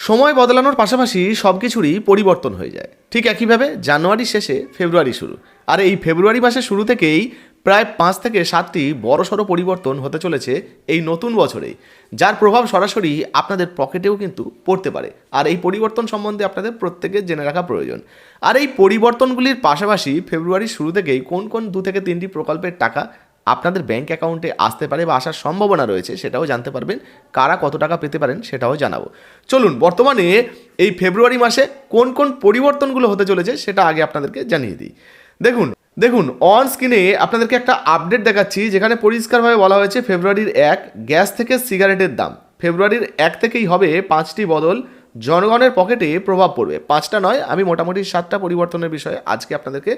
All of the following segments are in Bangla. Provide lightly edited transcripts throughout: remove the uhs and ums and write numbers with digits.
সময় বদলানোর পাশাপাশি সব কিছুরই পরিবর্তন হয়ে যায়। ঠিক একইভাবে জানুয়ারি শেষে ফেব্রুয়ারি শুরু, আর এই ফেব্রুয়ারি মাসের শুরু থেকেই প্রায় 5 থেকে 7টি বড়সড় পরিবর্তন হতে চলেছে এই নতুন বছরেই, যার প্রভাব সরাসরি আপনাদের পকেটেও কিন্তু পড়তে পারে। আর এই পরিবর্তন সম্বন্ধে আপনাদের প্রত্যেকের জেনে রাখা প্রয়োজন। আর এই পরিবর্তনগুলির পাশাপাশি ফেব্রুয়ারির শুরু থেকেই কোন কোন 2 থেকে 3টি প্রকল্পের টাকা আপনাদের ব্যাংক অ্যাকাউন্টে আসতে পারে বা আসার সম্ভাবনা রয়েছে সেটাও জানতে পারবেন। কারা কত টাকা পেতে পারেন সেটাও জানাবো। চলুন বর্তমানে এই ফেব্রুয়ারি মাসে কোন কোন পরিবর্তনগুলো হতে চলেছে সেটা আগে আপনাদেরকে জানিয়ে দিই। দেখুন অন স্ক্রিনে আপনাদেরকে একটা আপডেট দেখাচ্ছি, যেখানে পরিষ্কারভাবে বলা হয়েছে ফেব্রুয়ারির 1 গ্যাস থেকে সিগারেটের দাম ফেব্রুয়ারির 1 থেকেই হবে 5টি বদল, জনগণের পকেটে প্রভাব পড়বে। 5টা নয়, আমি মোটামুটি 7টা পরিবর্তনের বিষয়ে আজকে আপনাদেরকে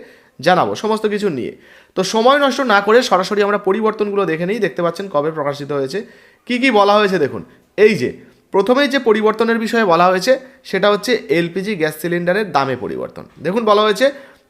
জানাবো সমস্ত কিছু নিয়ে। তো সময় নষ্ট না করে সরাসরি আমরা পরিবর্তনগুলো দেখে নিই। দেখতে পাচ্ছেন কবে প্রকাশিত হয়েছে, কি কি বলা হয়েছে দেখুন। এই যে প্রথমেই যে পরিবর্তনের বিষয়ে বলা হয়েছে সেটা হচ্ছে এলপিজি গ্যাস সিলিন্ডারের দামে পরিবর্তন। দেখুন বলা হয়েছে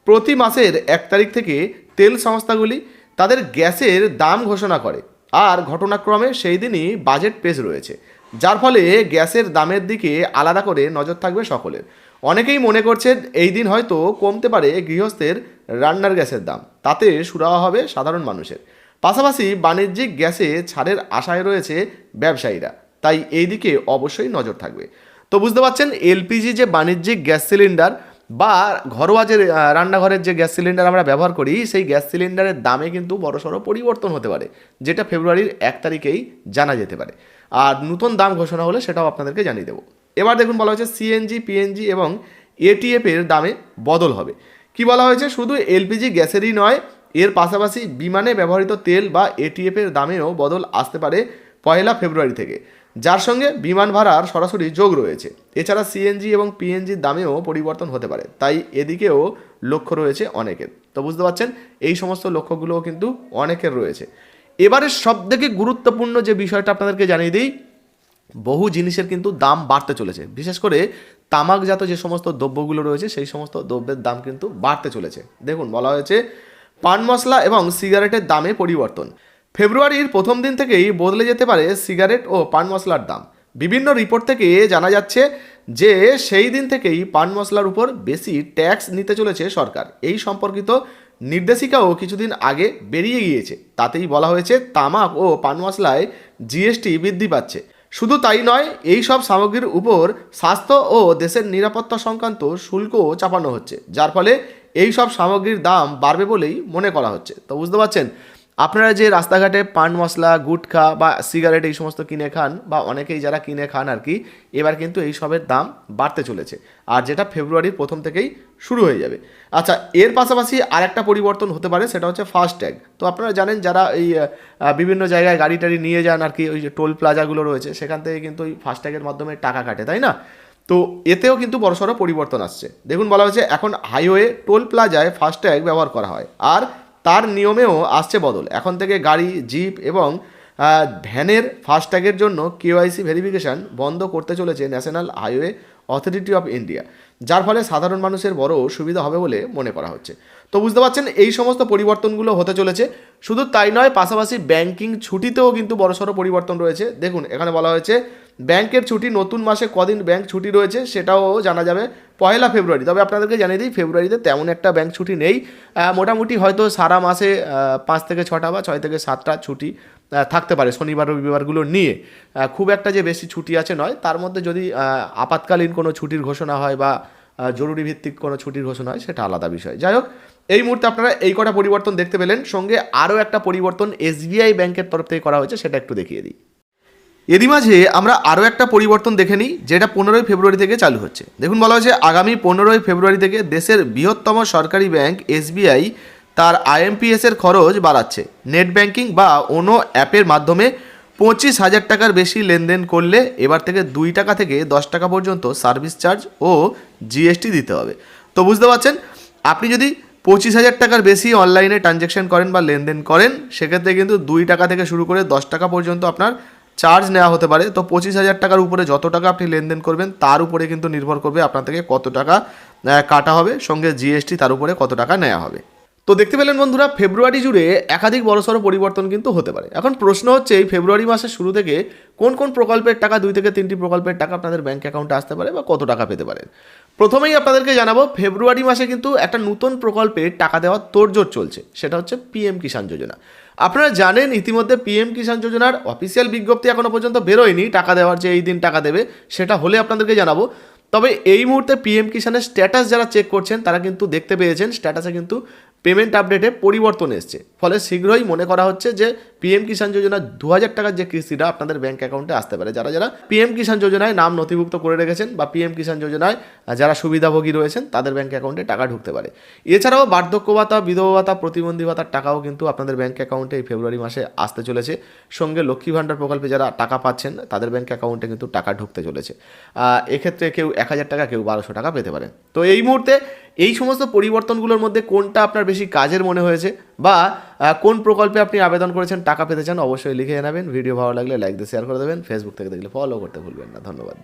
প্রতি মাসের 1 তারিখ থেকে তেল সংস্থাগুলি তাদের গ্যাসের দাম ঘোষণা করে, আর ঘটনাক্রমে সেই দিনই বাজেট পেশ রয়েছে, যার ফলে গ্যাসের দামের দিকে আলাদা করে নজর থাকবে সকলের। অনেকেই মনে করছেন এই দিন হয়তো কমতে পারে গৃহস্থের রান্নার গ্যাসের দাম, তাতে সুরাহা হবে সাধারণ মানুষের। পাশাপাশি বাণিজ্যিক গ্যাসে ছাড়ের আশায় রয়েছে ব্যবসায়ীরা, তাই এই দিকে অবশ্যই নজর থাকবে। তো বুঝতে পারছেন এলপিজি যে বাণিজ্যিক গ্যাস সিলিন্ডার বা ঘরোয়া যে রান্নাঘরের যে গ্যাস সিলিন্ডার আমরা ব্যবহার করি, সেই গ্যাস সিলিন্ডারের দামে কিন্তু বড়সড় পরিবর্তন হতে পারে, যেটা ফেব্রুয়ারির 1 তারিখেই জানা যেতে পারে। আর নতুন দাম ঘোষণা হলে সেটাও আপনাদেরকে জানিয়ে দেবো। এবার দেখুন বলা হয়েছে সিএনজি, পিএনজি এবং এটিএফের দামে বদল হবে। কি বলা হয়েছে, শুধু এলপিজি গ্যাসেরই নয়, এর পাশাপাশি বিমানে ব্যবহৃত তেল বা এটিএফের দামেও বদল আসতে পারে 1 ফেব্রুয়ারি থেকে, যার সঙ্গে বিমান ভাড়ার সরাসরি যোগ রয়েছে। এছাড়া সিএনজি এবং পিএনজির দামেও পরিবর্তন হতে পারে, তাই এদিকেও লক্ষ্য রয়েছে অনেকের। তো বুঝতে পারছেন এই সমস্ত লক্ষ্যগুলোও কিন্তু অনেকের রয়েছে। এবারে সবথেকে গুরুত্বপূর্ণ যে বিষয়টা আপনাদেরকে জানিয়ে দিই, বহু জিনিসের কিন্তু দাম বাড়তে চলেছে। বিশেষ করে তামাকজাত যে সমস্ত দ্রব্যগুলো রয়েছে সেই সমস্ত দ্রব্যের দাম কিন্তু বাড়তে চলেছে। দেখুন বলা হয়েছে পান মশলা এবং সিগারেটের দামে পরিবর্তন। ফেব্রুয়ারির প্রথম দিন থেকেই বদলে যেতে পারে সিগারেট ও পান মশলার দাম। বিভিন্ন রিপোর্ট থেকে জানা যাচ্ছে যে সেই দিন থেকেই পান মশলার উপর বেশি ট্যাক্স নিতে চলেছে সরকার। এই সম্পর্কিত নির্দেশিকাও কিছুদিন আগে বেরিয়ে গিয়েছে। তাতেই বলা হয়েছে তামাক ও পান মশলায় জিএসটি বৃদ্ধি পাচ্ছে। শুধু তাই নয়, এই সব সামগ্রীর উপর স্বাস্থ্য ও দেশের নিরাপত্তা সংক্রান্ত শুল্কও চাপানো হচ্ছে, যার ফলে এই সব সামগ্রীর দাম বাড়বে বলেই মনে করা হচ্ছে। তো বুঝতে পারছেন আপনারা যে রাস্তাঘাটে পান মশলা, গুটখা বা সিগারেট এই সমস্ত কিনে খান, বা অনেকেই যারা কিনে খান আর কি, এবার কিন্তু এই সবের দাম বাড়তে চলেছে, আর যেটা ফেব্রুয়ারির প্রথম থেকেই শুরু হয়ে যাবে। আচ্ছা, এর পাশাপাশি আরেকটা পরিবর্তন হতে পারে, সেটা হচ্ছে ফাস্ট্যাগ। তো আপনারা জানেন যারা এই বিভিন্ন জায়গায় গাড়ি টাড়ি নিয়ে যান আর কি, ওই যে টোল প্লাজাগুলো রয়েছে সেখান থেকে কিন্তু ওই ফাস্ট্যাগের মাধ্যমে টাকা কাটে, তাই না? তো এতেও কিন্তু বড়সড় পরিবর্তন আসছে। দেখুন বলা হয়েছে এখন হাইওয়ে টোল প্লাজায় ফাস্ট্যাগ ব্যবহার করা হয়, আর তার নিয়মেও আসছে বদল। এখন থেকে গাড়ি, জিপ এবং ভ্যানের ফাস্ট্যাগের জন্য কেওয়াইসি ভেরিফিকেশান বন্ধ করতে চলেছে national highway authority of India, যার ফলে সাধারণ মানুষের বড় সুবিধা হবে বলে মনে করা হচ্ছে। তো বুঝতে পারছেন এই সমস্ত পরিবর্তনগুলো হতে চলেছে। শুধু তাই নয়, পাশাপাশি ব্যাংকিং ছুটিতেও কিন্তু বড়সড় পরিবর্তন রয়েছে। দেখুন এখানে বলা হয়েছে ব্যাংকের ছুটি, নতুন মাসে কদিন ব্যাংক ছুটি রয়েছে সেটাও জানা যাবে 1 ফেব্রুয়ারি। তবে আপনাদেরকে জানিয়ে দিই ফেব্রুয়ারিতে তেমন একটা ব্যাংক ছুটি নেই। মোটামুটি হয়তো সারা মাসে 5 থেকে 6টা বা 6 থেকে 7টা ছুটি থাকতে পারে শনিবার রবিবারগুলো নিয়ে। খুব একটা যে বেশি ছুটি আছে নয়, তার মধ্যে যদি আপাতকালীন কোনো ছুটির ঘোষণা হয় বা জরুরি ভিত্তিক কোনো ছুটির ঘোষণা হয় সেটা আলাদা বিষয়। যাই হোক, এই মুহূর্তে আপনারা এই কটা পরিবর্তন দেখতে পেলেন। সঙ্গে আরও একটা পরিবর্তন এসবিআই ব্যাংকের তরফ থেকে করা হয়েছে, সেটা একটু দেখিয়ে দিই। এরই মাঝে আমরা আরও একটা পরিবর্তন দেখে নিই, যেটা 15 ফেব্রুয়ারি থেকে চালু হচ্ছে। দেখুন বলা হয়েছে আগামী 15 ফেব্রুয়ারি থেকে দেশের বৃহত্তম সরকারি ব্যাংক এসবিআই তার আইএমপিএসের খরচ বাড়াচ্ছে। নেট ব্যাংকিং বা অন্য অ্যাপের মাধ্যমে 25,000 টাকার বেশি লেনদেন করলে এবার থেকে 2 টাকা থেকে 10 টাকা পর্যন্ত সার্ভিস চার্জ ও জিএসটি দিতে হবে। তো বুঝতে পারছেন আপনি যদি 25,000 টাকার বেশি অনলাইনে ট্রানজ্যাকশন করেন বা লেনদেন করেন, সেক্ষেত্রে কিন্তু 2 টাকা থেকে শুরু করে 10 টাকা পর্যন্ত আপনার চার্জ নেওয়া হতে পারে। তো 25,000 টাকার উপরে যত টাকা আপনি লেনদেন করবেন তার উপরে কিন্তু নির্ভর করবে আপনার থেকে কত টাকা কাটা হবে, সঙ্গে জিএসটি তার উপরে কত টাকা নেওয়া হবে। তো দেখতে পেলেন বন্ধুরা, ফেব্রুয়ারি জুড়ে একাধিক বড়সড় পরিবর্তন কিন্তু হতে পারে। এখন প্রশ্ন হচ্ছে, এই ফেব্রুয়ারি মাসের শুরু থেকে কোন কোন প্রকল্পের টাকা, 2 থেকে 3টি প্রকল্পের টাকা আপনাদের ব্যাঙ্ক অ্যাকাউন্টে আসতে পারে বা কত টাকা পেতে পারেন। প্রথমেই আপনাদেরকে জানাবো, ফেব্রুয়ারি মাসে কিন্তু একটা নতুন প্রকল্পে টাকা দেওয়ার তোড়জোড় চলছে, সেটা হচ্ছে পিএম কিষাণ যোজনা। আপনারা জানেন ইতিমধ্যে পিএম কিষাণ যোজনার অফিসিয়াল বিজ্ঞপ্তি এখনো পর্যন্ত বেরোয়নি, টাকা দেওয়ার যে এই দিন টাকা দেবে সেটা হলে আপনাদেরকে জানাবো। তবে এই মুহূর্তে পিএম কিষাণের স্ট্যাটাস যারা চেক করছেন তারা কিন্তু দেখতে পেয়েছেন স্ট্যাটাসে কিন্তু পেমেন্ট আপডেটে পরিবর্তন এসছে, ফলে শীঘ্রই মনে করা হচ্ছে যে পিএম কিষাণ যোজনা 2000 টাকার যে কিস্তিটা আপনাদের ব্যাঙ্ক অ্যাকাউন্টে আসতে পারে। যারা যারা পিএম কিষাণ যোজনায় নাম নথিভুক্ত করে রেখেছেন বা পিএম কিষাণ যোজনায় যারা সুবিধাভোগী রয়েছেন তাদের ব্যাঙ্ক অ্যাকাউন্টে টাকা ঢুকতে পারে। এছাড়াও বার্ধক্য ভাতা, বিধবা ভাতা, প্রতিবন্ধী ভাতার টাকাও কিন্তু আপনাদের ব্যাঙ্ক অ্যাকাউন্টে এই ফেব্রুয়ারি মাসে আসতে চলেছে। সঙ্গে লক্ষ্মী ভাণ্ডার প্রকল্পে যারা টাকা পাচ্ছেন তাদের ব্যাঙ্ক অ্যাকাউন্টে কিন্তু টাকা ঢুকতে চলেছে। এক্ষেত্রে কেউ 1000 টাকা, কেউ 1200 টাকা পেতে পারেন। তো এই মুহূর্তে এই সমস্ত পরিবর্তনগুলোর মধ্যে কোনটা আপনার বেশি কাজের মনে হয়েছে বা কোন প্রকল্পে আপনি আবেদন করেছেন, টাকা পেতে চান, অবশ্যই লিখে জানাবেন। ভিডিও ভালো লাগলে লাইক দিয়ে শেয়ার করে দেবেন। ফেসবুক থেকে দেখলে ফলো করতে ভুলবেন না। ধন্যবাদ।